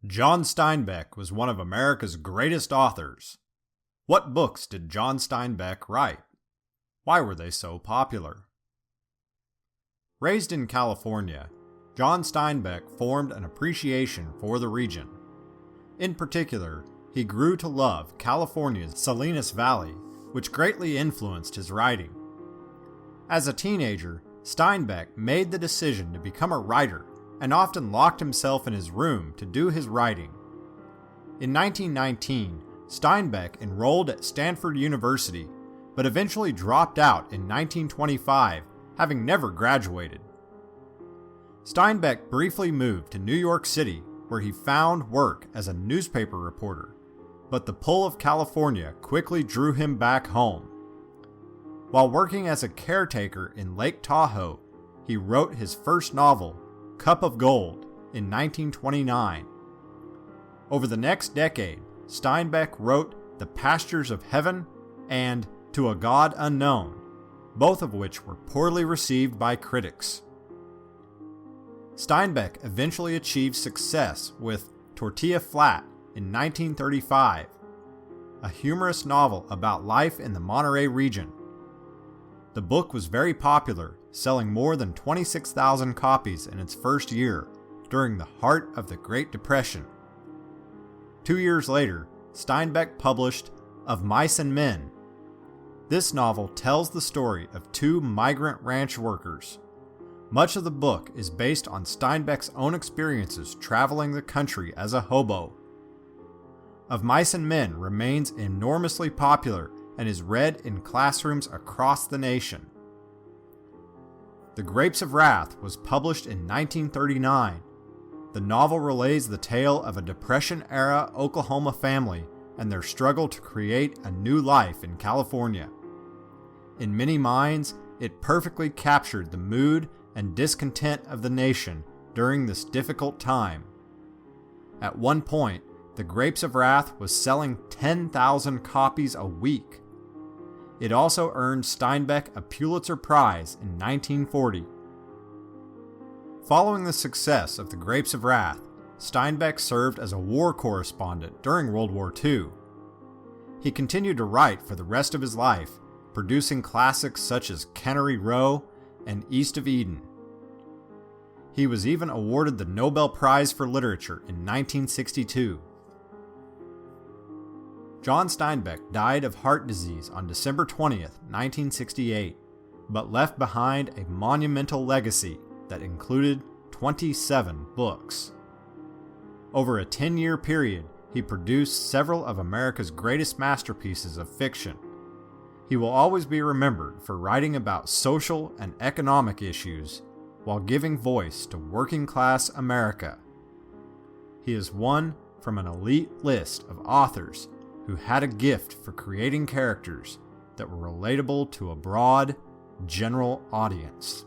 John Steinbeck was one of America's greatest authors. What books did John Steinbeck write? Why were they so popular? Raised in California, John Steinbeck formed an appreciation for the region. In particular, he grew to love California's Salinas Valley, which greatly influenced his writing. As a teenager, Steinbeck made the decision to become a writer and often locked himself in his room to do his writing. In 1919, Steinbeck enrolled at Stanford University, but eventually dropped out in 1925, having never graduated. Steinbeck briefly moved to New York City, where he found work as a newspaper reporter, but the pull of California quickly drew him back home. While working as a caretaker in Lake Tahoe, he wrote his first novel, Cup of Gold, in 1929. Over the next decade, Steinbeck wrote The Pastures of Heaven and To a God Unknown, both of which were poorly received by critics. Steinbeck eventually achieved success with Tortilla Flat in 1935, a humorous novel about life in the Monterey region. The book was very popular, selling more than 26,000 copies in its first year, during the heart of the Great Depression. 2 years later, Steinbeck published Of Mice and Men. This novel tells the story of two migrant ranch workers. Much of the book is based on Steinbeck's own experiences traveling the country as a hobo. Of Mice and Men remains enormously popular and is read in classrooms across the nation. The Grapes of Wrath was published in 1939. The novel relays the tale of a Depression-era Oklahoma family and their struggle to create a new life in California. In many minds, it perfectly captured the mood and discontent of the nation during this difficult time. At one point, The Grapes of Wrath was selling 10,000 copies a week. It also earned Steinbeck a Pulitzer Prize in 1940. Following the success of The Grapes of Wrath, Steinbeck served as a war correspondent during World War II. He continued to write for the rest of his life, producing classics such as Cannery Row and East of Eden. He was even awarded the Nobel Prize for Literature in 1962. John Steinbeck died of heart disease on December 20th, 1968, but left behind a monumental legacy that included 27 books. Over a 10-year period, he produced several of America's greatest masterpieces of fiction. He will always be remembered for writing about social and economic issues while giving voice to working-class America. He is one from an elite list of authors who had a gift for creating characters that were relatable to a broad, general audience.